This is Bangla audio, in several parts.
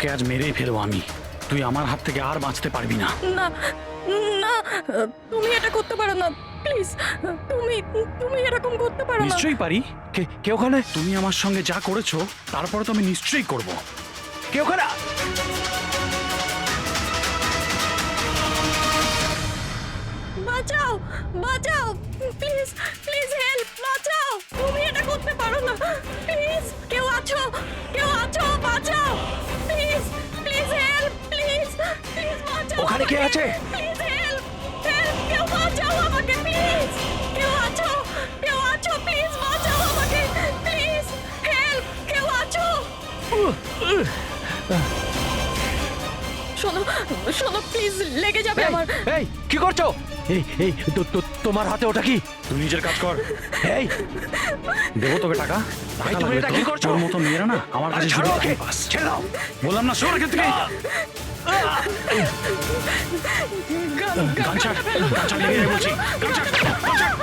তোকে আজ মেরেই ফেলবো আমি। তুই আমার হাত থেকে আর বাঁচতে পারবি না। না না, তুমি এটা করতে পারো না, প্লিজ। তুমি তুমি এরকম করতে পারো না। নিশ্চয়ই পারি। কে ওখানে? তুমি আমার সঙ্গে যা করেছো তারপরে তো আমি নিশ্চয়ই করব। কে ওখানে? বাঁচাও, বাঁচাও, প্লিজ প্লিজ হেল্প, বাঁচাও। তুমি এটা করতে পারো না, প্লিজ। কেউ আছো, কেউ আছো, বাঁচাও, please please help, please please বাঁচাও। ওখানে কে আছে? প্লিজ হেল্প, হেল্প, কেউ বাঁচাও আমাকে, প্লিজ। কেউ আছো, কেউ আছো, প্লিজ বাঁচাও আমাকে, প্লিজ হেল্প, কেউ আছো? শোনো শোনো, প্লিজ, লেগে যাবে আমার। এই কি করছো? এই তোমার হাতে ওটা কি? তুই নিজের কাজ কর। এই দেবো তোকে টাকা। এই, তুমি এটা কি করছো? তোর মতো মেয়েরা না আমার কাছে ছাড়ো শুধু ওকে, টাকাই পাস। ছেড়ে দাও। বললাম না, সর এখান থেকে। গান ছাড়, গান ছাড়, লেগে যাবে বলছি। গান ছাড়, গান ছাড়।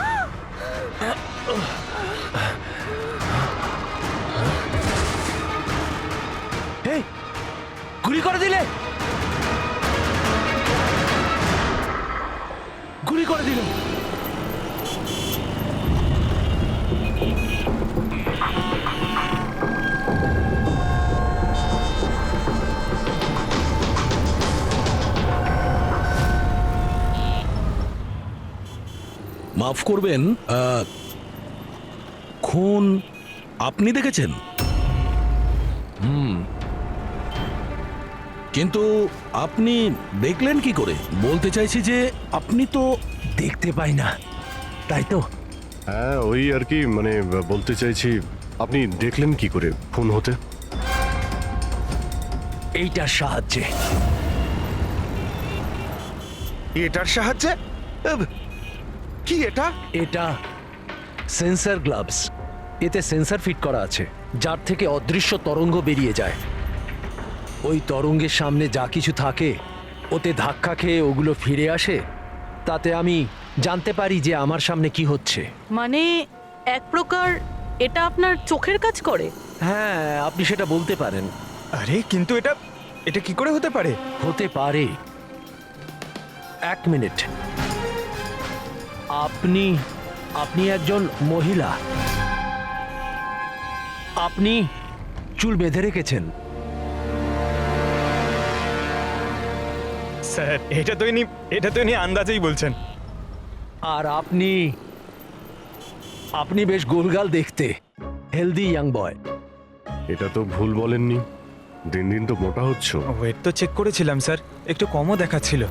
এই গুলি করে দিলে, গুলি করে দিলে। মাফ করবেন, খুন আপনি দেখেছেন? কিন্তু আপনি দেখলেন কি করে? বলতে চাইছি যে আপনি তো দেখতে পাই না, তাই তো? হ্যাঁ, ওই আর কি, মানে বলতে চাইছি আপনি দেখলেন কি করে খুন হতে? এইটার সাহায্যে। এটার সাহায্যে? কি এটা? এটা সেন্সর গ্লাভস। এতে সেন্সর ফিট করা আছে, যার থেকে অদৃশ্য তরঙ্গ বেরিয়ে যায়। ওই তরঙ্গের সামনে যা কিছু থাকে ওতে ধাক্কা খেয়ে ওগুলো ফিরে আসে। তাতে আমি জানতে পারি যে আমার সামনে কি হচ্ছে। মানে এক প্রকার এটা আপনার চোখের কাজ করে? হ্যাঁ, আপনি সেটা বলতে পারেন। আরে কিন্তু এটা এটা কি করে হতে পারে? হতে পারে। এক মিনিট। আপনি আপনি একজন মহিলা। আপনি চুল বেঁধে রেখেছেন। স্যার, এটা তো ইনি আন্দাজেই বলছেন। আর আপনি আপনি বেশ গোলগাল দেখতে, হেলদি ইয়াং বয়। এটা তো ভুল বলেননি, দিন দিন তো মোটা হচ্ছ। ওয়েট তো চেক করেছিলাম স্যার, একটু কমও দেখাচ্ছিল।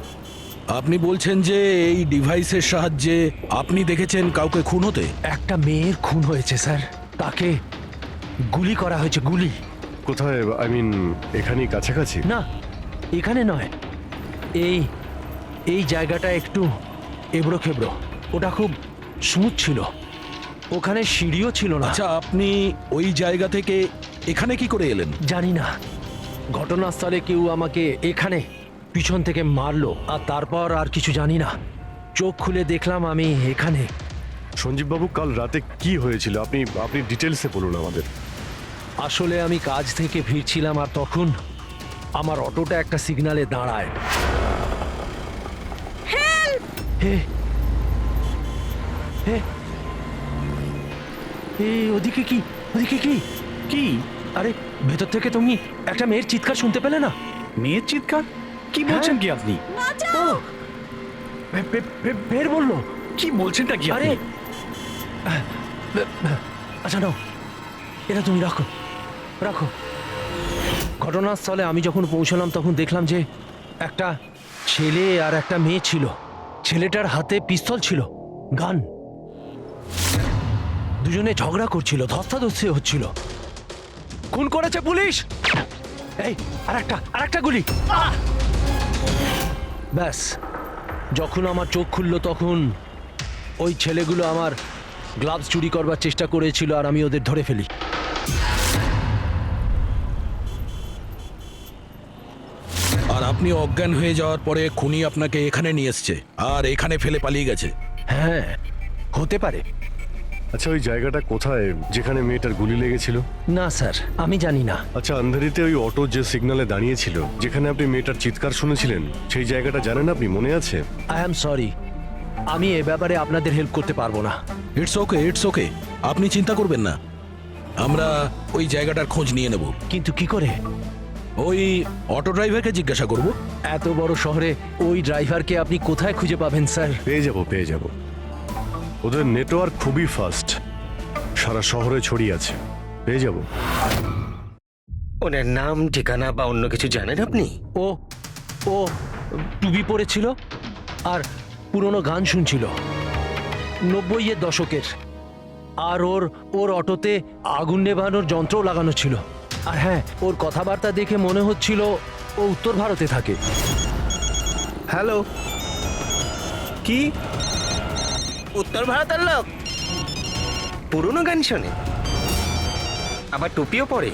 আপনি বলছেন যে এই ডিভাইসের সাহায্যে আপনি দেখেছেন কাউকে খুন হতে? একটা মেয়ের খুন হয়েছে স্যার, তাকে গুলি করা হয়েছে, গুলি। কোথায়? আই মিন এখানেই কাছাকাছি? না, এখানে নয়, এই এই জায়গাটা একটু এবড়ো খেবড়ো। ওটা খুব স্মুথ ছিল, ওখানে সিঁড়িও ছিল না। আচ্ছা, আপনি ওই জায়গা থেকে এখানে কি করে এলেন? জানি না, ঘটনাস্থলে কেউ আমাকে এখানে পিছন থেকে মারলো, আর তারপর আর কিছু জানি না। চোখ খুলে দেখলাম আমি এখানে। সঞ্জীব বাবু, কাল রাতে কি হয়েছিল আপনি আপনি ডিটেলসে বলুন আমাদের। আসলে আমি কাজ থেকে ফিরছিলাম, আর তখন আমার অটোটা একটা সিগন্যালে দাঁড়ায়। হে হে, ওদিকে কি, ওদিকে কি কি? আরে ভেতর থেকে তুমি একটা মেয়ের চিৎকার শুনতে পেলে না? মেয়ের চিৎকার? কি বলছেন কি আপনি? ও, ফের বললো। কি বলছেনটা কি আরে আপনি? আচ্ছা নাও, এটা তুমি রাখো, রাখো। ঘটনাস্থলে আমি যখন পৌঁছলাম তখন দেখলাম যে একটা ছেলে আর একটা মেয়ে ছিল। ছেলেটার হাতে পিস্তল ছিল, গান। দুজনে ঝগড়া করছিল, ধস্তাধস্তি হচ্ছিল। খুন করেছে পুলিশ। এই আরেকটা গুলি। ব্যাস, যখন আমার চোখ খুললো তখন ওই ছেলেগুলো আমার গ্লাভস চুরি করবার চেষ্টা করেছিল, আর আমি ওদের ধরে ফেলি। আর আপনি অজ্ঞান হয়ে যাওয়ার পরে খুনি আপনাকে এখানে নিয়ে এসছে আর এখানে ফেলে পালিয়ে গেছে? হ্যাঁ, হতে পারে। আচ্ছা ওই জায়গাটা কোথায় যেখানে মেয়েটার গুলি লেগেছিল? না স্যার, আমি জানি না। আচ্ছা আন্ধারিতে ওই অটো যে সিগন্যালে দাঁড়িয়েছিল, যেখানে আপনি মেয়েটার চিৎকার শুনেছিলেন, সেই জায়গাটা জানেন আপনি? মনে আছে? আই অ্যাম সরি, আমি এ ব্যাপারে আপনাদের হেল্প করতে পারবো না। ইটস ওকে, আপনি চিন্তা করবেন না, আমরা ওই জায়গাটার খোঁজ নিয়ে নেব। কিন্তু কি করে? ওই অটো ড্রাইভারকে জিজ্ঞাসা করব। এত বড় শহরে ওই ড্রাইভারকে আপনি কোথায় খুঁজে পাবেন স্যার? পেয়ে যাব। ওদের নেটওয়ার্ক খুবই ফাস্ট, সারা শহরে ছড়িয়ে আছে, পেয়ে যাব। ওনার নাম ঠিকানা বা অন্য কিছু জানেন আপনি? ও ও টুপি পরেছিল আর পুরনো গান শুনছিল 90-এর দশকের। আর ওর অটোতে আগুন নেভানোর যন্ত্রও লাগানো ছিল। আর হ্যাঁ, ওর কথাবার্তা দেখে মনে হচ্ছিল ও উত্তর ভারতে থাকে। হ্যালো, কি? উত্তর ভারতের লোক? পুরনো গান শোনে, আবার টুপিও পরে,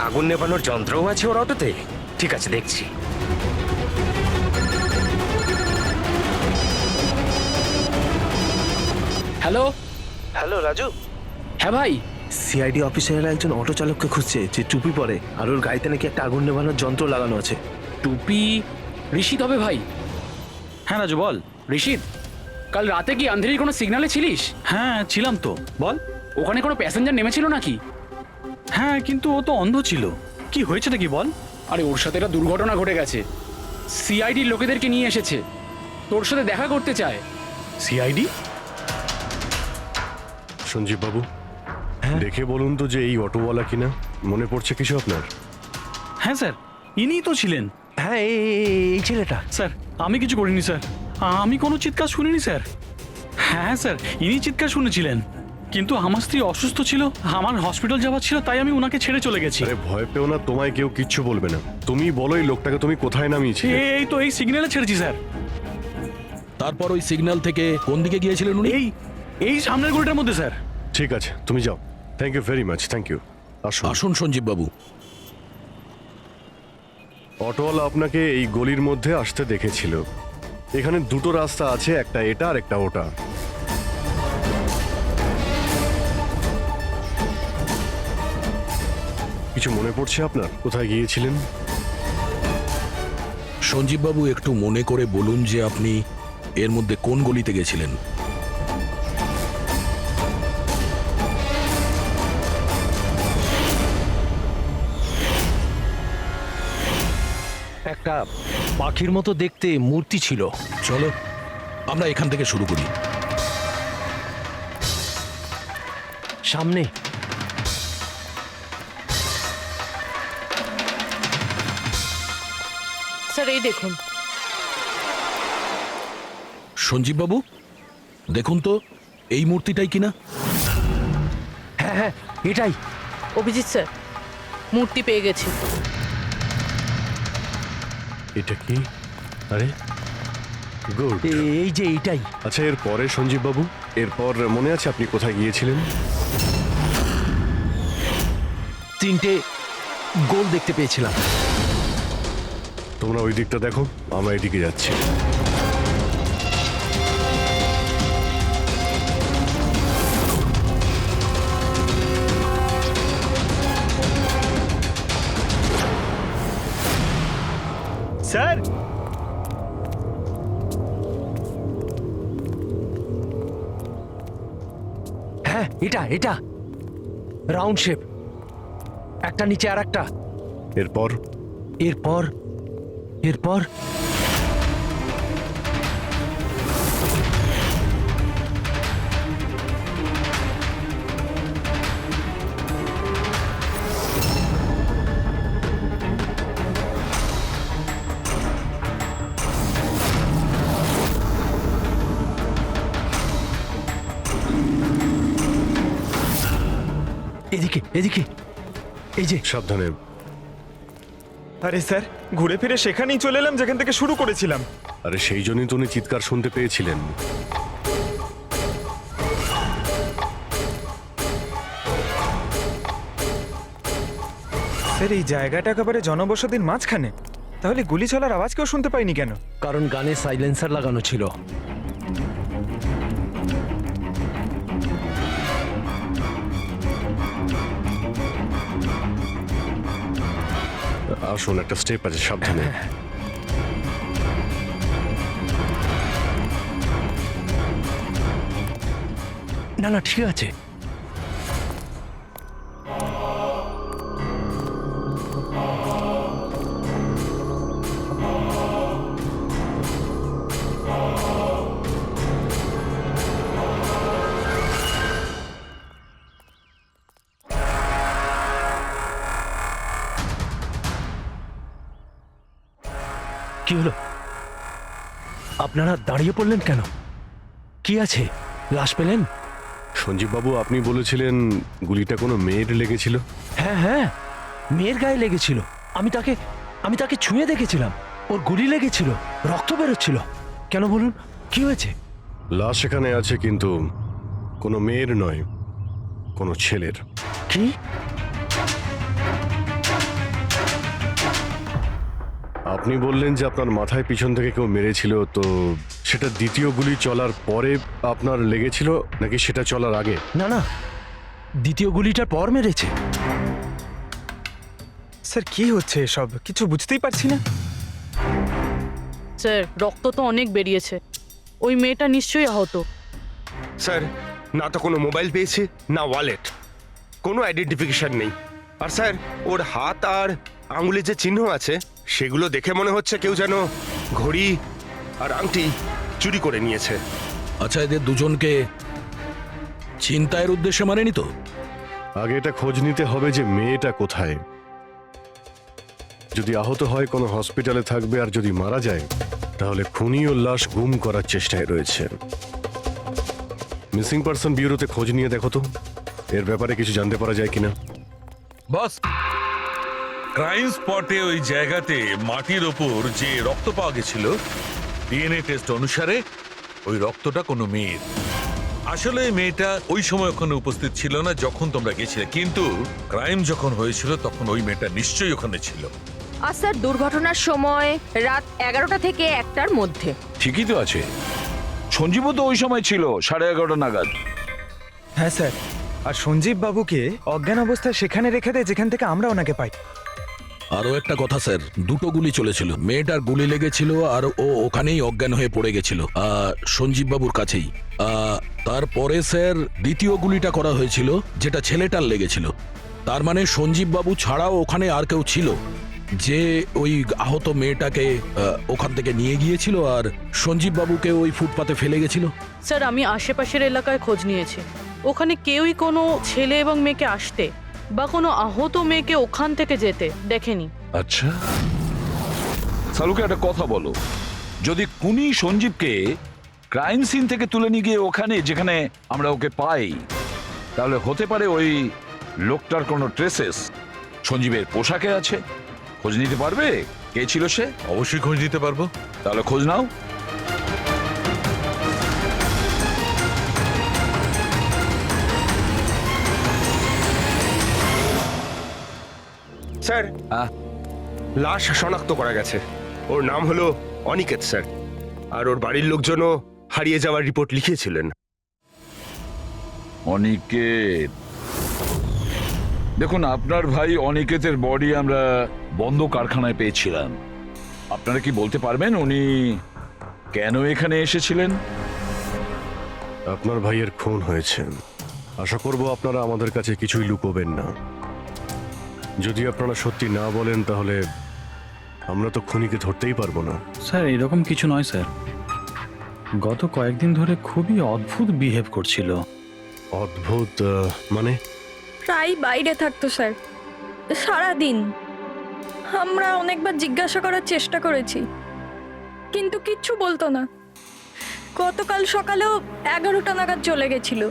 আগুন নেভানোর যন্ত্রও আছে ওর অটোতে। ঠিক আছে, দেখছি। হ্যালো হ্যালো রাজু, হ্যাঁ ভাই, সিআইডি অফিসারেরা একজন অটো চালককে খুঁজছে যে টুপি পরে আর ওর গাড়িতে নাকি একটা আগুন নেভানোর যন্ত্র লাগানো আছে। টুপি ঋষিত হবে ভাই। হ্যাঁ রাজু বল। ঋষিত, কাল রাতে কি আন্ধেরির কোনো সিগন্যালে ছিলিস? হ্যাঁ ছিলাম তো, বল। ওখানে কোনো প্যাসেঞ্জার নেমেছিল নাকি? হ্যাঁ কিন্তু ও তো অন্ধ ছিল। কি হয়েছে নাকি বল? আরে ওর সাথে একটা দুর্ঘটনা ঘটে গেছে। সিআইডির লোকেদেরকে নিয়ে এসেছে, তোর সাথে দেখা করতে চায়। সিআইডি? সঞ্জীব বাবু, দেখে বলুন তো যে এই অটোওয়ালা কিনা। মনে পড়ছে কিছু আপনার? হ্যাঁ স্যার, ইনিই তো ছিলেন। হ্যাঁ, এই ছেলেটা। স্যার আমি কিছু করিনি স্যার, আমি কোনো চিৎকার শুনিনি স্যার। হ্যাঁ স্যার, ইনি চিৎকার শুনেছিলেন, কিন্তু আমার স্ত্রী অসুস্থ ছিল, আমার হসপিটাল যাওয়ার ছিল, তাই আমি ওনাকে ছেড়ে চলে গেছি। আরে ভয় পেও না, তোমায় কেউ কিচ্ছু বলবে না। তুমি বলো এই লোকটাকে তুমি কোথায় নামিয়েছিলে? এই তো এই সিগন্যালে ছেড়েছি স্যার। তারপর ওই সিগন্যাল থেকে কোন দিকে গিয়েছিলেন উনি? এই সামনের গলিটার মধ্যে স্যার। ঠিক আছে, তুমি যাও। Thank you very much, thank you. আসুন। আসুন সঞ্জীব বাবু। অটোওয়ালা আপনাকে এই গলির মধ্যে আসতে দেখেছিল। এখানে দুটো রাস্তা আছে, একটা এটা আর একটা ওটা। কিছু মনে পড়ছে আপনার কোথায় গিয়েছিলেন? সঞ্জীব বাবু, একটু মনে করে বলুন যে আপনি এর মধ্যে কোন গলিতে গেছিলেন? একটা পাখির মতো দেখতে মূর্তি ছিল। চলো আমরা এখান থেকে শুরু করি। সামনে স্যার এই দেখুন। সঞ্জীব বাবু, দেখুন তো এই মূর্তিটাই কিনা। হ্যাঁ হ্যাঁ, এটাই। অভিজিৎ স্যার, মূর্তি পেয়ে গেছি। এটা কি? আরে গুড। এই যে এইটাই। আচ্ছা এর পরে সঞ্জীব বাবু, এরপর মনে আছে আপনি কোথায় গিয়েছিলেন? 3টে গোল দেখতে পেয়েছিলাম। তোমরা ওই দিকটা দেখো, আমরা এদিকে যাচ্ছি। স্যার, হ্যাঁ, এটা রাউন্ড শেপ, একটা নিচে আর একটা। এরপর এরপর এরপর এদিকে এদিকে, এই যে। সাবধানে। আরে স্যার, ঘুরে ফিরে সেখানেই চলে এলাম যেখান থেকে শুরু করেছিলাম। আরে সেই জন্যই তো উনি চিৎকার শুনতে পেয়েছিলেন। স্যার, এই জায়গাটা একেবারে জনবসতির মাঝখানে, তাহলে গুলি চলার আওয়াজ কেউ শুনতে পাইনি কেন? কারণ গানে সাইলেন্সার লাগানো ছিল। আসুন, একটা স্টেপ আছে, সাবধানে। না না ঠিক আছে। কি হলো? আপনারা দাঁড়িয়ে পড়লেন কেন? কি আছে? লাশ পেলেন? সঞ্জীব বাবু, আপনি বলেছিলেন গুলিটা কোনো মেয়ের লেগেছিল। হ্যাঁ হ্যাঁ, মেয়ের গায়ে লেগেছিল। আমি তাকে ছুঁয়ে দেখেছিলাম। ওর গুলি লেগেছিল, রক্ত বেরোচ্ছিল। কেন বলুন, কি হয়েছে? লাশ এখানে আছে, কিন্তু কোনো মেয়ের নয়, কোনো ছেলের। কি? আপনি বললেন যে আপনার মাথায় পিছন থেকে কেউ মেরেছিল, তো সেটা দ্বিতীয় গুলি চলার পরে আপনার লেগেছিল নাকি সেটা চলার আগে? না না, দ্বিতীয় গুলিটার পর মেরেছে। স্যার কি হচ্ছে এসব? কিছু বুঝতেই পারছি না। স্যার রক্ত তো অনেক বেরিয়েছে, ওই মেয়েটা নিশ্চয়ই আহত। স্যার, না তো কোনো মোবাইল পেয়েছে, না ওয়ালেট, কোনো আইডেন্টিফিকেশন নেই। আর স্যার, ওর হাত আর আঙুলে যে চিহ্ন আছে সেগুলো দেখে মনে হচ্ছে কেউ যেন ঘড়ি আর আংটি চুরি করে নিয়েছে। আচ্ছা, এদের দুজনকে ছিনতাইয়ের উদ্দেশ্যে মারেনি তো? আগে এটা খোঁজ নিতে হবে যে মেয়েটা কোথায়। যদি আহত হয় কোনো হসপিটালে থাকবে, আর যদি মারা যায় তাহলে খুনি ও লাশ গুম করার চেষ্টায় রয়েছে। মিসিং পার্সন ব্যুরোতে খোঁজ নিয়ে দেখো তো, এর ব্যাপারে কিছু জানতে পারা যায় কিনা। বস, ক্রাইম স্পটে ওই জায়গাতে মাটির ওপর যে রক্ত পাওয়া গেছিল, ডিএনএ টেস্ট অনুসারে ওই রক্তটা কোনো মেয়ের। আসলে মেয়েটা ওই সময় ওখানে উপস্থিত ছিল না যখন তোমরা গেছিলে, কিন্তু ক্রাইম যখন হয়েছিল তখন ওই মেয়েটা নিশ্চয়ই ওখানে ছিল। আর স্যার, দুর্ঘটনার সময় রাত 11টা থেকে 1টার মধ্যে। ঠিকই তো আছে, সঞ্জীবও তো ওই সময় ছিল 11:30 নাগাদ। হ্যাঁ স্যার, আর সঞ্জীব বাবুকে অজ্ঞান অবস্থায় সেখানে রেখে দেয় যেখান থেকে আমরা ওনাকে পাই। আরো একটা কথা স্যার, দুটো গুলি চলেছিল, মেয়েটার গুলি লেগেছিল আর ও ওখানেই অজ্ঞান হয়ে পড়ে গেছিল সঞ্জীব বাবুর কাছেই। তারপরে স্যার দ্বিতীয় গুলিটা করা হয়েছিল, যেটা ছেলেটার লেগেছিল। তার মানে সঞ্জীব বাবু ছাড়াও ওখানে আর কেউ ছিল যে ওই আহত মেয়েটাকে ওখান থেকে নিয়ে গিয়েছিল আর সঞ্জীব বাবুকে ওই ফুটপাতে ফেলে গেছিল। স্যার আমি আশেপাশের এলাকায় খোঁজ নিয়েছি, ওখানে কেউই কোনো ছেলে এবং মেয়েকে আসতে বা কোনো আহত মেয়েকে ওখান থেকে যেতে দেখেনি। আচ্ছা, সালুকে একটা কথা বলো, যদি খুনি সঞ্জীবকে ক্রাইম সিন থেকে তুলে নিয়ে গিয়ে ওখানে যেখানে আমরা ওকে পাই, তাহলে হতে পারে ওই লোকটার কোনো ট্রেসেস সঞ্জীবের পোশাকে আছে। খোঁজ নিতে পারবে কে ছিল সে? অবশ্যই খোঁজ নিতে পারবো। তাহলে খোঁজ নাও। স্যার, লাশ শনাক্ত করা গেছে। ওর নাম হলো অনিকেত স্যার, আর ওর বাড়ির লোকজনও হারিয়ে যাওয়ার রিপোর্ট লিখিয়েছিলেন। অনিকেত, দেখুন আপনার ভাই অনিকেতের বডি আমরা বন্ধ কারখানায় পেয়েছিলাম। আপনারা কি বলতে পারবেন উনি কেন এখানে এসেছিলেন? আপনার ভাইয়ের খুন হয়েছে, আশা করব আপনারা আমাদের কাছে কিছুই লুকোবেন না। যদি আপনারা সত্যি না বলেন তাহলে আমরা তো খুনিকে ধরতেই পারবো না। স্যার এরকম কিছু নয় স্যার, গত কয়েকদিন ধরে খুবই অদ্ভুত বিহেভ করছিল। অদ্ভুত মানে? প্রায় বাইরে থাকতো স্যার, সারাদিন। আমরা অনেকবার জিজ্ঞাসা করার চেষ্টা করেছি, কিন্তু কিচ্ছু বলতো না। গতকাল সকালেও 11টা নাগাদ চলে গেছিল।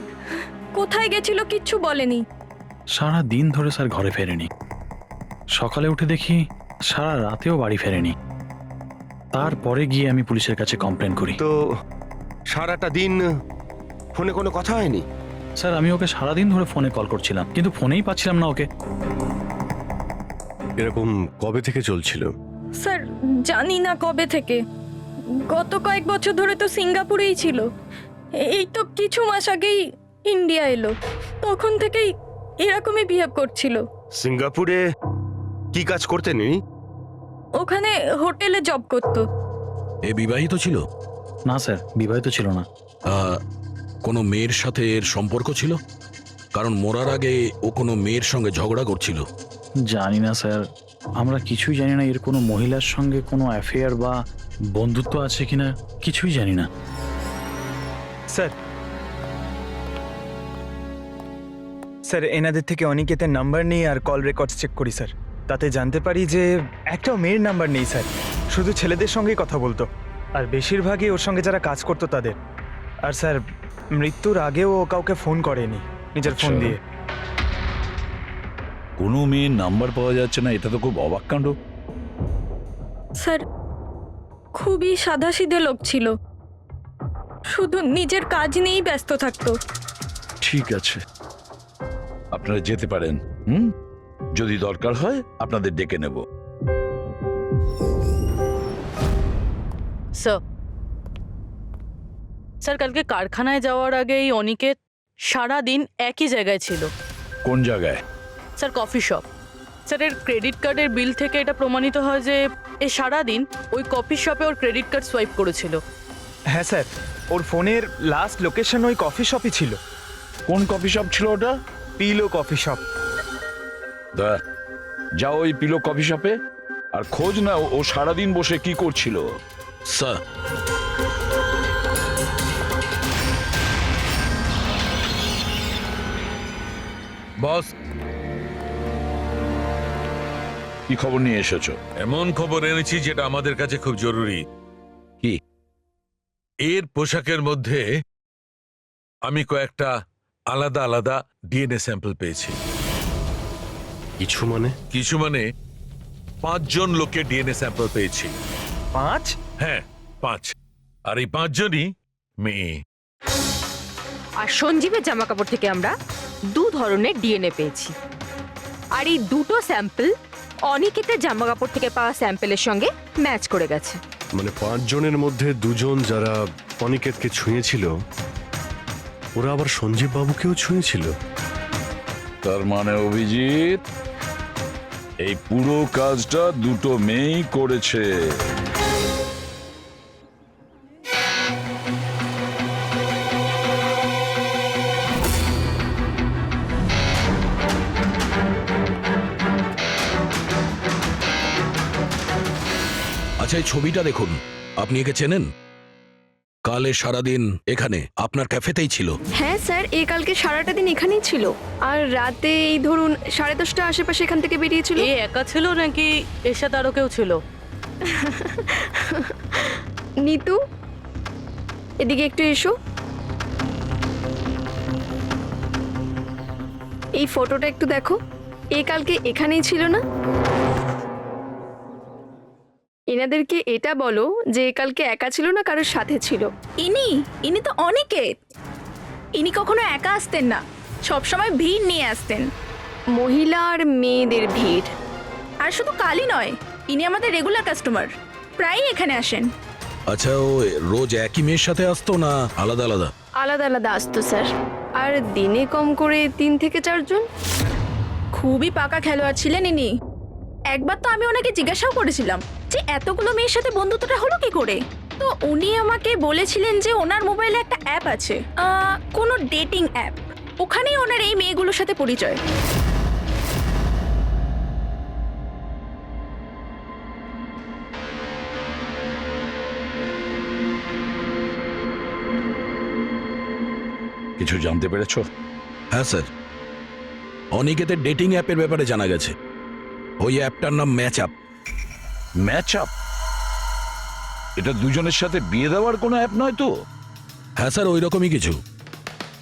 কোথায় গেছিল কিচ্ছু বলেনি। সারা দিন ধরে স্যার ঘরে ফেরেনি। সকালে উঠে দেখি সারা রাতেও বাড়ি ফেরেনি। তারপরে গিয়ে আমি পুলিশের কাছে কমপ্লেন করি। তো সারাটা দিন ফোনে কোনো কথা হয়নি? স্যার আমি ওকে সারাদিন ধরে ফোনে কল করছিলাম, কিন্তু ফোনেই পাচ্ছিলাম না ওকে। এরকম কবে থেকে চলছিল? স্যার জানি না কবে থেকে, গত কয়েক বছর ধরে তো সিঙ্গাপুরেই ছিল। এই তো কিছু মাস আগেই ইন্ডিয়া এলো, তখন থেকেই এরকমই বিহেভ করছিল। সিঙ্গাপুরে কি কাজ করতেন ইনি? ওখানে হোটেলে জব করতো। এ বিবাহিত ছিল? না স্যার, বিবাহিত ছিল না। কোনো মেয়ের সাথে এর সম্পর্ক ছিল? কারণ মরার আগে ও কোনো মেয়ের সঙ্গে ঝগড়া করছিল। জানি না স্যার, আমরা কিছুই জানি না এর কোনো মহিলার সঙ্গে কোনো অ্যাফেয়ার বা বন্ধুত্ব আছে কিনা, কিছুই জানি না। স্যার স্যার এনাদের থেকে অনিকেতের নাম্বার নেই আর কল রেকর্ডস চেক করি স্যার। তাতে জানতে পারি যে একটাও মেয়ের নাম্বার নেই স্যার, শুধু ছেলেদের সঙ্গেই কথা বলতো, আর বেশিরভাগই ওর সঙ্গে যারা কাজ করতো তাদের। আর স্যার মৃত্যুর আগেও ও কাউকে ফোন করেনি নিজের ফোন দিয়ে। কোনো মেয়ের নাম্বার পাওয়া যাচ্ছে না, এটা তো খুব অবাক কাণ্ড। স্যার খুবই সাদাসিধে লোক ছিল, শুধু নিজের কাজ নিয়েই ব্যস্ত থাকতো। ঠিক আছে, আপনারা যেতে পারেন। যদি দরকার হয় আপনাদের ডেকে নেব। স্যার স্যার কালকে কারখানায় যাওয়ার আগে এই অনিকেত সারাদিন একই জায়গায় ছিল। কোন জায়গায়? Sir coffee shop. স্যার এর ক্রেডিট কার্ডের বিল থেকে এটা প্রমাণিত হয় যে এ সারাদিন ওই কফি শপে ওর ক্রেডিট কার্ড সোয়াইপ করেছিল। হ্যাঁ স্যার, ওর ফোনের লাস্ট লোকেশন ওই কফি শপই ছিল। কোন কফি শপ ছিল ওটা? Pillow coffee shop. যাও ওই পিলো কফি শপে আর খোঁজ না ও সারাদিন বসে কি করছিল। স্যার, বস কি খবর নিয়ে এসেছো? এমন খবর এনেছি যেটা আমাদের কাছে খুব জরুরি। কি? এর পোশাকের মধ্যে আমি কয়েকটা আলাদা আলাদা ডিএনএ স্যাম্পল পেয়েছি। কিছু মানে 5 জন লোকের ডিএনএ স্যাম্পল পেয়েছি। 5? হ্যাঁ 5, আর এই 5 জনই মেয়ে। আর সঞ্জীবের জামা কাপড় থেকে আমরা 2 ধরনের ডিএনএ পেয়েছি, আর এই দুটো স্যাম্পল অনিকেতের জামা কাপড় থেকে পাওয়া স্যাম্পলের সঙ্গে ম্যাচ করে গেছে। মানে 5 জনের মধ্যে 2 জন যারা অনিকেতকে ছুঁয়েছিল, ওরা আবার সঞ্জীব বাবুকেও ছুঁয়েছিল। তার মানে অভিজিৎ এই পুরো কাজটা দুটো মেয়েই করেছে। আচ্ছা, এই ছবিটা দেখুন, আপনি একে চেনেন? কালে সারাদিন এখানে আপনার ক্যাফেতেই ছিল। হ্যাঁ স্যার, এই কালকে সারাটা দিন এখানেই ছিল, আর রাতে এই ধরুন 10:30 আশেপাশে এখান থেকে বেরিয়েছিল। এ একা ছিল নাকি এর সাথে আরো কেউ ছিল? নিতু, এদিকে একটু এসো। এই ফটোটা একটু দেখো, এই কালকে এখানেই ছিল না? এনাদেরকে এটা বলো যে কালকে একা ছিল না, কারোর সাথে ছিল। ইনি তো অনিকেত। ইনি কখনো একা আসতেন না, সবসময় ভিড় নিয়ে আসতেন, মহিলা আর মেয়েদের ভিড়। আর শুধু কালই নয়, ইনি আমাদের রেগুলার কাস্টমার, প্রায়ই এখানে আসেন। আচ্ছা, ও রোজ একই মেয়ের সাথে আসতো না আলাদা আলাদা? আলাদা আলাদা আসতো স্যার, আর দিনে কম করে 3 থেকে 4 জন। খুবই পাকা খেলোয়াড় ছিলেন ইনি। একবার তো আমি ওনাকে জিজ্ঞাসাও করেছিলাম যে এতগুলো মেয়ের সাথে বন্ধুত্বটা হলো কি করে। তো উনি আমাকে বলেছিলেন যে ওনার মোবাইলে একটা অ্যাপ আছে, কোনো ডেটিং অ্যাপ, ওখানেই ওনার এই মেয়েগুলোর সাথে পরিচয়। কিছু জানতে পেরেছো? হ্যাঁ স্যার, অনিকেতের ডেটিং অ্যাপের ব্যাপারে জানা গেছে। ওই অ্যাপটার নাম ম্যাচ আপ। Match up? এটা দুজনের সাথে বিয়ে দেওয়ার কোনো অ্যাপ নয় তো? হ্যাঁ স্যার, ওই রকমই কিছু,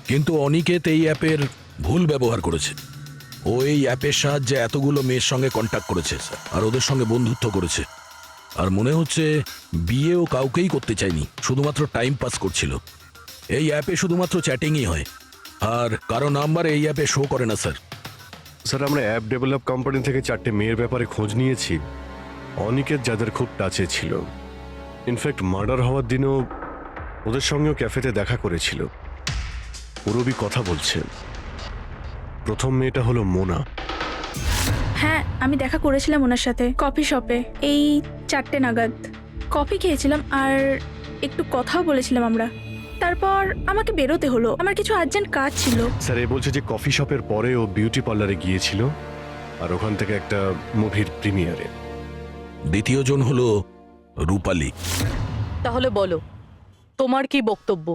কিন্তু অনিকেত এই অ্যাপের ভুল ব্যবহার করেছে। ও এই অ্যাপের সাহায্যে এতগুলো মেয়ের সঙ্গে কন্ট্যাক্ট করেছে স্যার, আর ওদের সঙ্গে বন্ধুত্ব করেছে। আর মনে হচ্ছে বিয়েও কাউকেই করতে চায়নি, শুধুমাত্র টাইম পাস করছিল। এই অ্যাপে শুধুমাত্র চ্যাটিংই হয়, আর কারো নাম্বার এই অ্যাপে শো করে না স্যার। স্যার, আমরা অ্যাপ ডেভেলপ কোম্পানি থেকে 4টে মেয়ের ব্যাপারে খোঁজ নিয়েছি, অনিকেত যাদের খুব টাচে ছিল। ইনফ্যাক্ট মার্ডার হওয়ার দিনও ওদের সঙ্গেও ক্যাফেতে দেখা করেছিল। পুরবি কথা বলছে। প্রথম মেয়েটা হলো মোনা। হ্যাঁ, আমি দেখা করেছিলাম ওনার সাথে কফি শপে এই 4টে নাগাদ। কফি খেয়েছিলাম আর একটু কথাও বলেছিলাম আমরা। তারপর আমাকে বেরোতে হলো, আমার কিছু আর্জেন্ট কাজ ছিল। স্যার এ বলছে যে কফি শপের পরে ও বিউটি পার্লারে গিয়েছিল আর ওখান থেকে একটা মুভির প্রিমিয়ারে। দ্বিতীয় জন হলো রূপালী। তাহলে বলো তোমার কি বক্তব্য?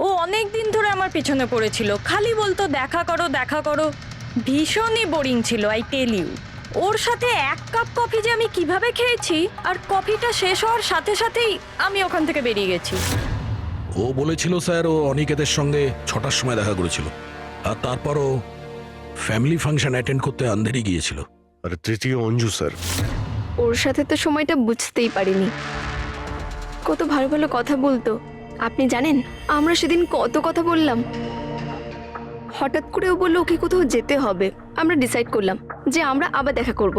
ও অনেক দিন ধরে আমার পিছনে পড়েছিল, খালি বলতো দেখা করো দেখা করো। ভীষণই বোরিং ছিল, আই টেল ইউ। ওর সাথে 1 কাপ কফি যে আমি কিভাবে খেয়েছি, আর কফিটা শেষ হওয়ার সাথে সাথেই আমি ওখান থেকে বেরিয়ে গেছি। ও বলেছিল স্যার ও অনিকেতের সঙ্গে 6টার সময় দেখা করেছিল, আর তারপরও ফ্যামিলি ফাংশন অ্যাটেন্ড করতে আন্ধেরি গিয়েছিল। আর তৃতীয় অঞ্জু স্যার। ওর সাথে তো সময়টা বুঝতেই পারিনি। কত ভালো ভালো কথা বলতো, আপনি জানেন আমরা সেদিন কত কথা বললাম। হঠাৎ করে ও বললো ওকে কোথাও যেতে হবে, আমরা ডিসাইড করলাম যে আমরা আবার দেখা করব,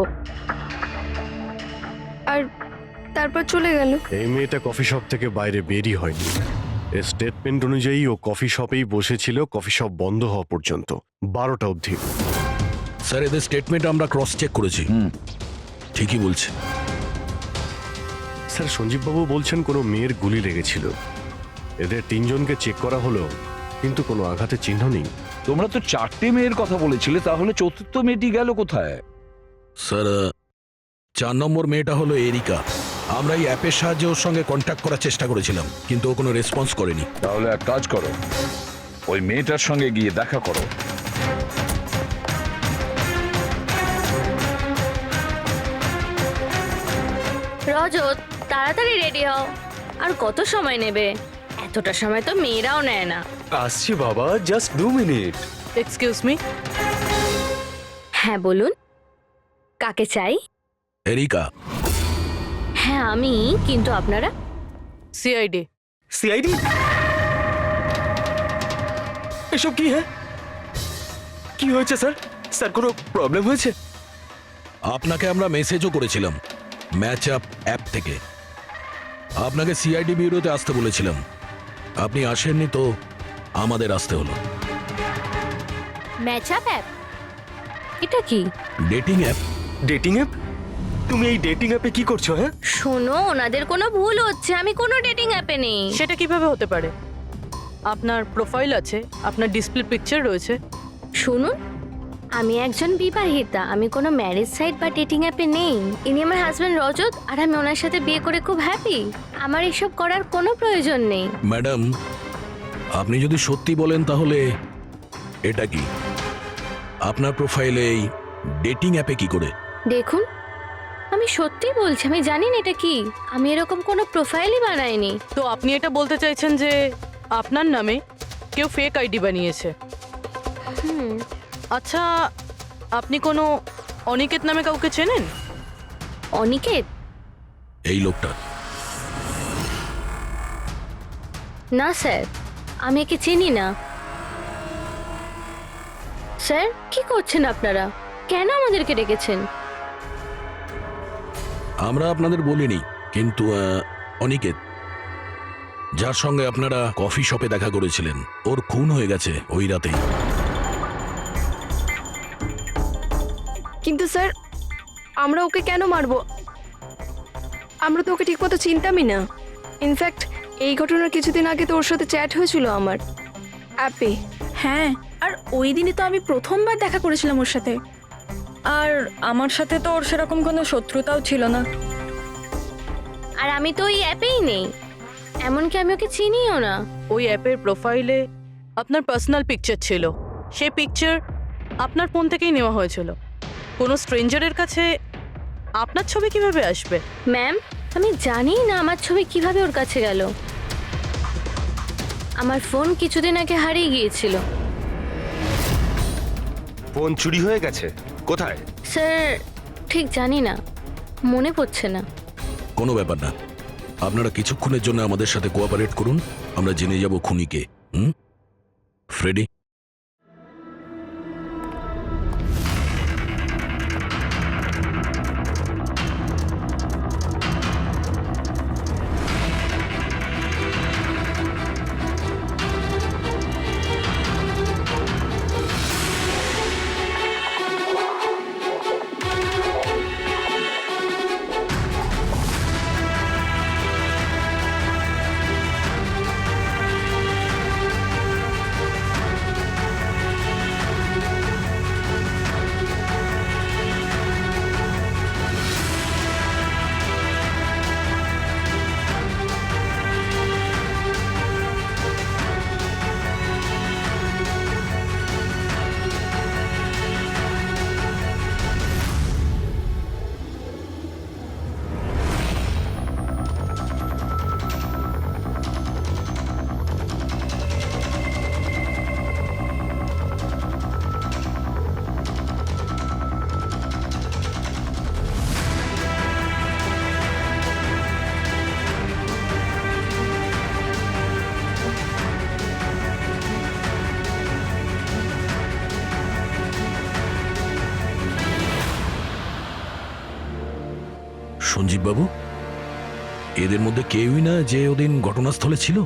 আর তারপর চলে গেল। এই মেয়েটা কফি শপ থেকে বাইরে বেরই হয়নি। এর স্টেটমেন্ট অনুযায়ী ও কফি শপেই বসেছিল কফি শপ বন্ধ হওয়া পর্যন্ত, 12টা অবধি। স্যার এদের স্টেটমেন্ট আমরা ক্রস চেক করেছি, ঠিকই বলছে। স্যার সঞ্জীববাবু বলছেন কোনো মেয়ের গুলি লেগেছিল। এদের 3 জনকে চেক করা হলো, কিন্তু কোনো আঘাতের চিহ্ন নেই। তোমরা তো 4টে মেয়ের কথা বলেছিলে, তাহলে চতুর্থ মেয়েটি গেল কোথায়? স্যার 4 নম্বর মেয়েটা হলো এরিকা। আমরা এই অ্যাপের সাহায্যে ওর সঙ্গে কন্ট্যাক্ট করার চেষ্টা করেছিলাম, কিন্তু ও কোনো রেসপন্স করেনি। তাহলে এক কাজ করো, ওই মেয়েটার সঙ্গে গিয়ে দেখা করো। রজত, তাড়াতাড়ি রেডি হও। আর কত সময় নেবে? এতটা সময় তো মেয়েরাও নেয় না। আসছি বাবা, জাস্ট 2 মিনিট। Excuse me. হ্যাঁ বলুন, কাকে চাই? এরিকা। হ্যাঁ আমি, কিন্তু আপনারা? সিআইডি। সিআইডি? এসব কি? হ্যাঁ কি হয়েছে স্যার? স্যার কোনো প্রবলেম হয়েছে? আপনাকে আমরা মেসেজও করেছিলাম ম্যাচ আপ অ্যাপ থেকে। আপনাকে সিআইডি ব্যুরোতে আসতে বলেছিলাম, আপনি আসেননি তো আমাদের আসতে হলো। Match up app? এটা কি? Dating app. Dating app? তুমি এই ডেটিং অ্যাপে কি করছো? হ্যাঁ শোনো, ওনাদের কোনো ভুল হচ্ছে, আমি কোনো ডেটিং অ্যাপে নেই। সেটা কিভাবে হতে পারে? আপনার প্রোফাইল আছে, আপনার ডিসপ্লে পিকচার রয়েছে। শুনুন, আমি একজন বিবাহিতা, আমি কোনো ম্যারেজ সাইট বা ডেটিং অ্যাপে নেই। ইনি আমার হাজব্যান্ড রজত, আর আমি ওনার সাথে বিয়ে করে খুব হ্যাপি। আমার এসব করার কোনো প্রয়োজন নেই। ম্যাডাম, আপনি যদি সত্যি বলেন তাহলে এটা কি? আপনার প্রোফাইলে এই ডেটিং অ্যাপে কি করে? দেখুন, আমি সত্যি বলছি, আমি জানি না এটা কি। আমি এরকম কোনো প্রোফাইলই বানাইনি। তো আপনি এটা বলতে চাইছেন যে আপনার নামে কেউ ফেক আইডি বানিয়েছে? আচ্ছা, আপনি কোনো অনিকেত নামে কাউকে চেনেন? অনিকেত? এই লোকটা? না স্যার, আমি একে চিনি না। স্যার কি করছেন আপনারা? কেন আমাদেরকে ডেকেছেন? আমরা আপনাদের বলিনি, কিন্তু অনিকেত, যার সঙ্গে আপনারা কফি শপে দেখা করেছিলেন, ওর খুন হয়ে গেছে ওই রাতেই। কিন্তু স্যার আমরা ওকে কেন মারবো? আমরা তো ওকে ঠিকমতো চিনতামই না। ইনফ্যাক্ট এই ঘটনার কিছুদিন আগে তো ওর সাথে চ্যাট হয়েছিল আমার অ্যাপে। হ্যাঁ, আর ওই দিনই তো আমি প্রথমবার দেখা করেছিলাম ওর সাথে। আর আমার সাথে তো ওর সেরকম কোনো শত্রুতাও ছিল না। আর আমি তো ওই অ্যাপেই নেই, এমনকি আমি ওকে চিনিও না। ওই অ্যাপের প্রোফাইলে আপনার পার্সোনাল পিকচার ছিল, সেই পিকচার আপনার ফোন থেকেই নেওয়া হয়েছিল। কোনো স্ট্রেঞ্জারের কাছে আপনার ছবি কিভাবে আসবে? ম্যাম, আমি জানি না আমার ছবি কিভাবে ওর কাছে গেল। আমার ফোন কিছুদিন আগে হারিয়ে গিয়েছিল। ফোন চুরি হয়ে গেছে? কোথায়? স্যার ঠিক জানি না, মনে পড়ছে না। কোনো ব্যাপার না, আপনারা কিছুক্ষণের জন্য আমাদের সাথে কোঅপারেট করুন, আমরা জেনে যাব খুনিকে। ফ্রেডি? সঞ্জীব বাবু, এদের মধ্যে কেউই না যে ওদিন ঘটনাস্থলে ছিল?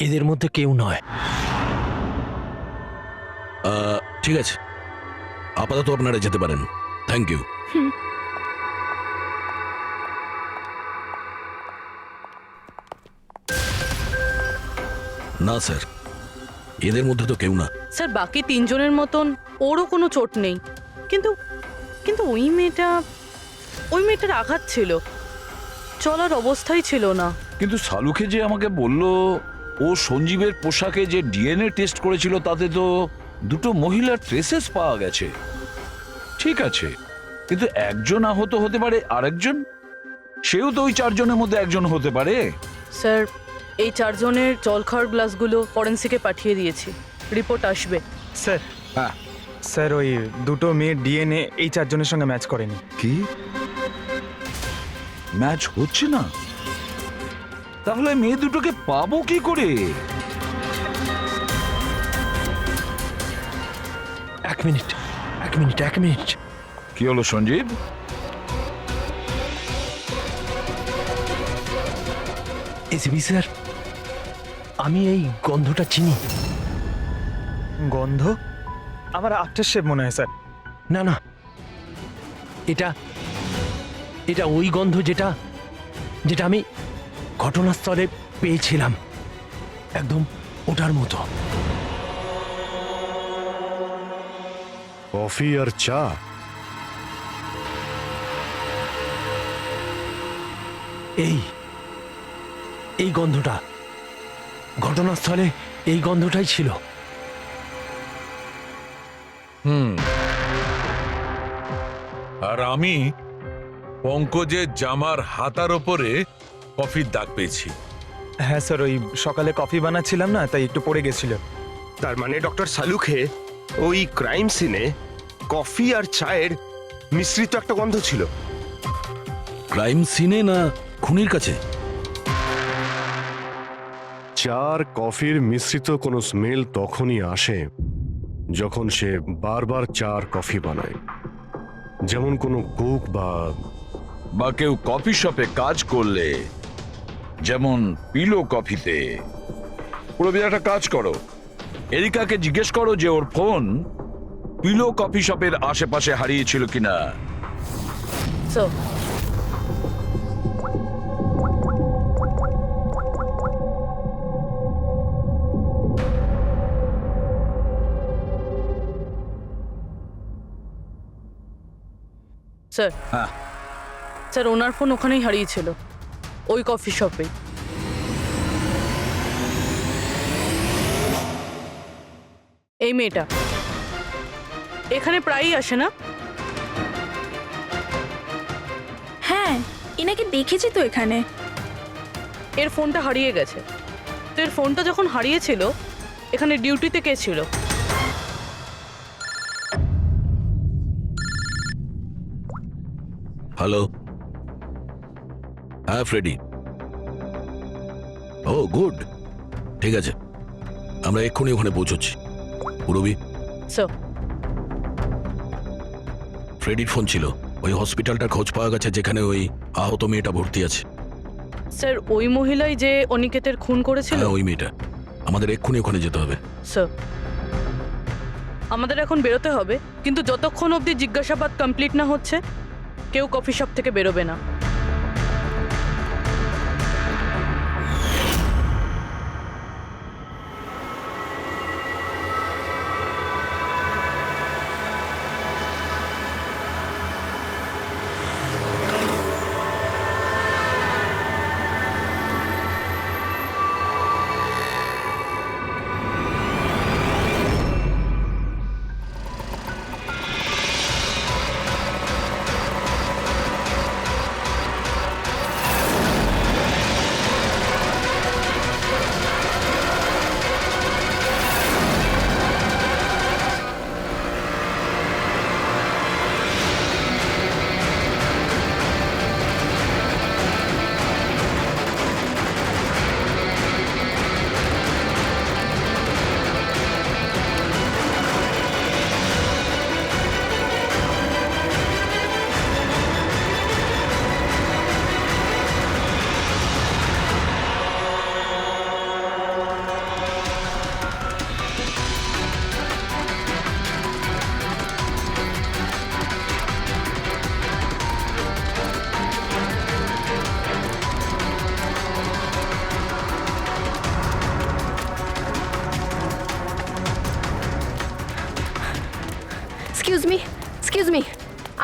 এদের মধ্যে কেউ নয়। ঠিক আছে, আপাতত আপনারা যেতে পারেন। Thank you. না স্যার, এদের মধ্যে তো কেউ না। স্যার বাকি তিনজনের মতন ওরও কোনো চোট নেই, কিন্তু কিন্তু ওই মেয়েটার আঘাত ছিল, চলার অবস্থাই ছিল না। কিন্তু শালুকে যে আমাকে বলল ও সঞ্জীবের পোশাকে যে ডিএনএ টেস্ট করেছিল তাতে তো দুটো মহিলার ট্রেসেস পাওয়া গেছে। ঠিক আছে, কিন্তু একজন আহত হতে পারে, আরেকজন সেও তো ওই চারজনের মধ্যে একজন হতে পারে। স্যার এই চারজনের জল খাওয়ার গ্লাসগুলো ফরেন্সিকে পাঠিয়ে দিয়েছি, রিপোর্ট আসবে। স্যার হ্যাঁ স্যার ওই দুটো মেয়ের ডিএনএ এই চারজনের সঙ্গে ম্যাচ করেনি। কি ম্যাচ হচ্ছে না? তাহলে মেয়ে দুটোকে পাবো কি করে? এক মিনিট। কি হলো সঞ্জীব? এসিপি স্যার, আমি এই গন্ধটা চিনি। গন্ধ? আমার আফটার শেভ মনে হয় স্যার। না, এটা ওই গন্ধ যেটা আমি ঘটনাস্থলে পেয়েছিলাম, একদম ওটার মতো। কফি আর চা? এই গন্ধটা ঘটনাস্থলে, এই গন্ধটাই ছিল। আর আমি পঙ্কজের জামার হাতার ওপরে কফির দাগ পেয়েছি। হ্যাঁ স্যার, ওই সকালে কফি বানাচ্ছিলাম না, তাই একটু পড়ে গেছিল। তার মানে ডক্টর শালুকে ওই ক্রাইম সিনে কফি আর চায়ের মিশ্রিত একটা গন্ধ ছিল। ক্রাইম সিনে না খুনির কাছে? চা আর কফির মিশ্রিত কোনো স্মেল তখনই আসে যখন সে বারবার চা আর কফি বানায়, যেমন কোনো কুক বা কেউ কফি শপে কাজ করলে, যেমন পিলো কফিতে। পুরোপুরি একটা কাজ করো, এরিকাকে জিজ্ঞেস করো যে ওর ফোন পিলো কফি শপের আশেপাশে হারিয়েছিল কিনা। স্যার স্যার হ্যাঁ স্যার ওনার ফোন ওখানেই হারিয়েছিল, ওই কফি শপে। এই মেয়েটা এখানে প্রায়ই আসে না? হ্যাঁ, এনাকে দেখেছি তো এখানে। এর ফোনটা হারিয়ে গেছে, তো এর ফোনটা যখন হারিয়েছিল এখানে ডিউটিতে কে ছিল? হ্যালো, হ্যাঁ ফ্রেডি। ও গুড, ঠিক আছে, আমরা এক্ষুনি ওখানে পৌঁছচ্ছি। পুরবি, স্যার ফ্রেডির ফোন ছিল, ওই হসপিটালটার খোঁজ পাওয়া গেছে যেখানে ওই আহত মেয়েটা ভর্তি আছে। স্যার ওই মহিলাই যে অনিকেতের খুন করেছিল? হ্যাঁ ওই মেয়েটা, আমাদের এক্ষুনি ওখানে যেতে হবে। স্যার আমাদের এখন বেরোতে হবে, কিন্তু যতক্ষণ অবধি জিজ্ঞাসাবাদ কমপ্লিট না হচ্ছে কেউ কফি শপ থেকে বেরোবে না।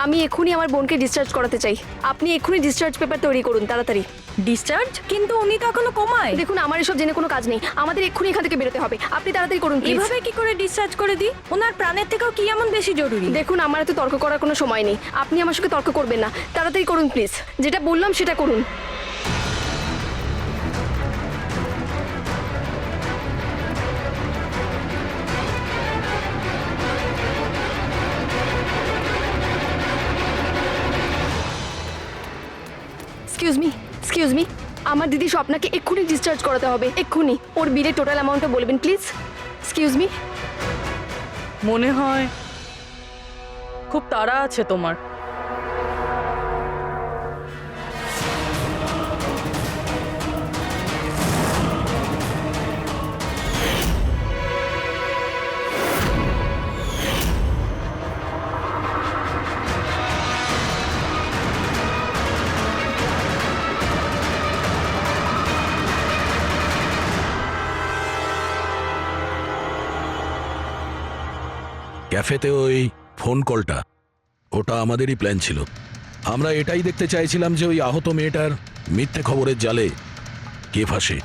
আমি এক্ষুনি আমার বোনকে ডিসচার্জ করাতে চাই। আপনি এক্ষুনি ডিসচার্জ পেপার তৈরি করুন তাড়াতাড়ি। ডিসচার্জ? কিন্তু উনি তো এখনো কোমায়। দেখুন আমার এসব জেনে কোনো কাজ নেই, আমাদের এক্ষুনি এখান থেকে বেরোতে হবে। আপনি তাড়াতাড়ি করুন প্লিজ। এভাবে কি করে ডিসচার্জ করে দিই? ওনার প্রাণের থেকেও কি এমন বেশি জরুরি? দেখুন আমার এত তর্ক করার কোনো সময় নেই, আপনি আমার সঙ্গে তর্ক করবেন না। তাড়াতাড়ি করুন প্লিজ, যেটা বললাম সেটা করুন। এক্সকিউজ মি, আমার দিদি স্বপ্নাকে এক্ষুনি ডিসচার্জ করাতে হবে, এক্ষুনি। ওর বিলের টোটাল অ্যামাউন্টটা বলবেন প্লিজ। Excuse me. মনে হয় খুব তাড়া আছে তোমার। ক্যাফেতে ওই ফোন কলটা, ওটা আমাদেরই প্ল্যান ছিল। আমরা এটাই দেখতে চাইছিলাম যে ওই আহত মেয়েটার মিথ্যে খবরের জালে কে ফাঁসে।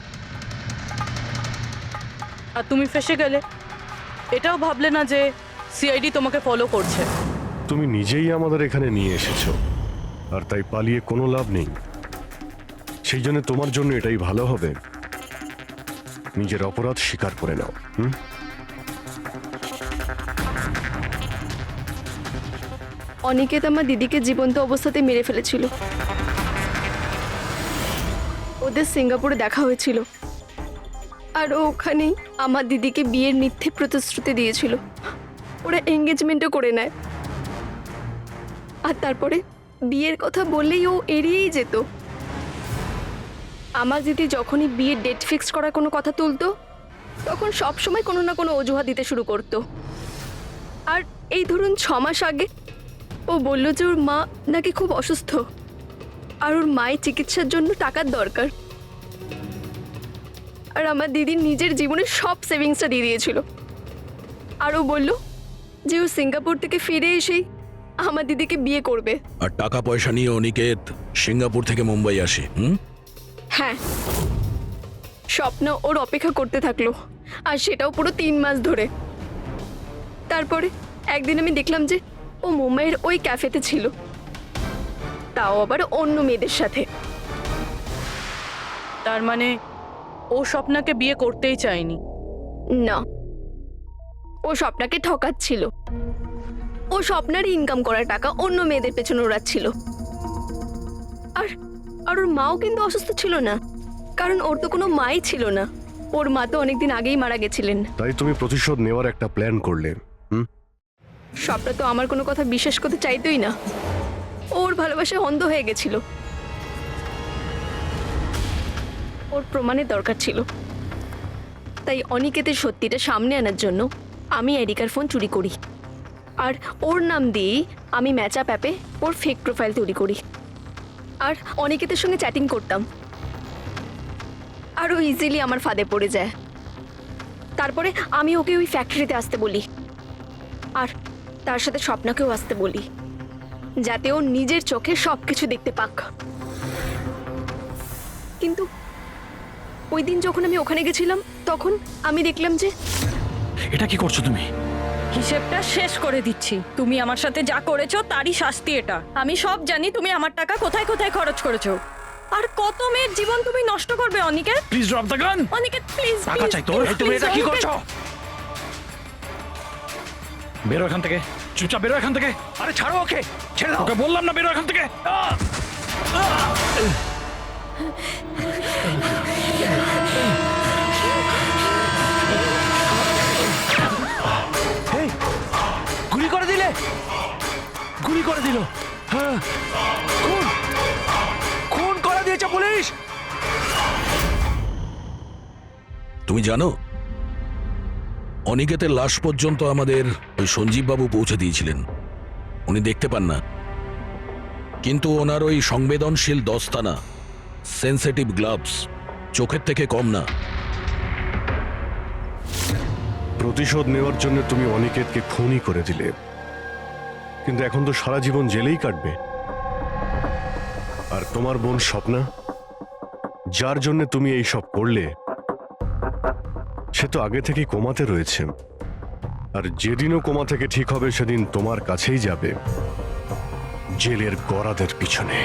আর তুমি ফেসে গেলে। এটাও ভাবলে না যে সিআইডি তোমাকে ফলো করছে। তুমি নিজেই আমাদের এখানে নিয়ে এসেছো, আর তাই পালিয়ে কোনো লাভ নেই। সেই জন্য তোমার জন্য এটাই ভালো হবে, নিজের অপরাধ স্বীকার করে নাও। অনিকেত আমার দিদিকে জীবন্ত অবস্থাতে মেরে ফেলেছিল। ওদের সিঙ্গাপুরে দেখা হয়েছিল, আর ওখানেই আমার দিদিকে বিয়ের মিথ্যে প্রতিশ্রুতি দিয়েছিল। ওরা এঙ্গেজমেন্টও করে নেয়, আর তারপরে বিয়ের কথা বললেই ও এড়িয়েই যেত। আমার দিদি যখনই বিয়ের ডেট ফিক্স করার কোনো কথা তুলতো, তখন সবসময় কোনো না কোনো অজুহাত দিতে শুরু করতো। আর এই ধরুন 6 মাস আগে ও বলল যে ওর মা নাকি খুব অসুস্থ, আর ওর মায়ের চিকিৎসার জন্য টাকার দরকার। আর আমার দিদি নিজের জীবনের সব সেভিংসটা দিয়ে দিয়েছিল। আর ও বলল যে ও সিঙ্গাপুর থেকে ফিরে এসেই আমার দিদিকে বিয়ে করবে। আর টাকা পয়সা নিয়ে অনিকেত সিঙ্গাপুর থেকে মুম্বাই আসে। হ্যাঁ, স্বপ্ন ওর অপেক্ষা করতে থাকলো, আর সেটাও পুরো 3 মাস ধরে। তারপরে একদিন আমি দেখলাম যে ও মুম্বাইয়ের ওই ক্যাফেতে ছিল, তাও আবার অন্য মেয়েদের সাথে। তার মানে ও স্বপ্নাকে বিয়ে করতেই চায়নি? না, ও স্বপ্নাকে ঠকাচ্ছিল। ও স্বপ্নার ইনকাম করা টাকা অন্য মেয়েদের পেছনে ওড়াচ্ছিল। আর আর ওর মাও কিন্তু অসুস্থ ছিল না, কারণ ওর তো কোনো মাই ছিল না। ওর মা তো অনেকদিন আগেই মারা গেছিলেন। তাই তুমি প্রতিশোধ নেওয়ার একটা প্ল্যান করলে। স্বপ্না তো আমার কোনো কথা বিশ্বাস করতে চাইতোই না। ওর ভালোবাসায় অন্ধ হয়ে গেছিল। ওর প্রমাণের দরকার ছিল, তাই অনিকেতের সত্যিটা সামনে আনার জন্য আমি এরিকার ফোন চুরি করি, আর ওর নাম দিয়েই আমি ম্যাচআপ অ্যাপে ওর ফেক প্রোফাইল তৈরি করি, আর অনিকেতের সঙ্গে চ্যাটিং করতাম। আর ও ইজিলি আমার ফাঁদে পড়ে যায়। তারপরে আমি ওকে ওই ফ্যাক্টরিতে আসতে বলি, আর তার সাথে স্বপ্নাকেও আসতে বলি, যাতে ও নিজের চোখে সবকিছু দেখতে পাক। কিন্তু ওই দিন যখন আমি ওখানে গেছিলাম, তখন আমি দেখলাম যে... এটা কি করছো তুমি? হিসেবটা শেষ করে দিচ্ছি। তুমি আমার সাথে যা করেছো তারই শাস্তি এটা। আমি সব জানি তুমি আমার টাকা কোথায় কোথায় খরচ করেছো, আর কত মেয়ের জীবন তুমি নষ্ট করবে। Aniket please drop the gun. Aniket please, টাকা চাই তোর? তুমি এটা কি করছো? বেরো এখান থেকে, চুপচাপ বেরো এখান থেকে। আরে ছাড়ো ওকে, ছেড়ে দাও। ওকে বললাম না বেরো এখান থেকে। গুলি করে দিলে, গুলি করে দিল। হ্যাঁ, খুন খুন করে দিয়েছে পুলিশ। তুমি জানো অনিকেতের লাশ পর্যন্ত আমাদের ওই সঞ্জীব বাবু পৌঁছে দিয়েছিলেন। উনি দেখতে পান না, কিন্তু ওনার ওই সংবেদনশীল দস্তানা, সেন্সিটিভ গ্লাভস চোখের থেকে কম না। প্রতিশোধ নেওয়ার জন্য তুমি অনিকেতকে খুনই করে দিলে, কিন্তু এখন তো সারা জীবন জেলেই কাটবে। আর তোমার বোন স্বপ্না, যার জন্য তুমি এই সব করলে, সে তো আগে থেকেই কোমাতে রয়েছে। আর যেদিনও কোমা থেকে ঠিক হবে সেদিন তোমার কাছেই যাবে, জেলের গরাদের পিছনে।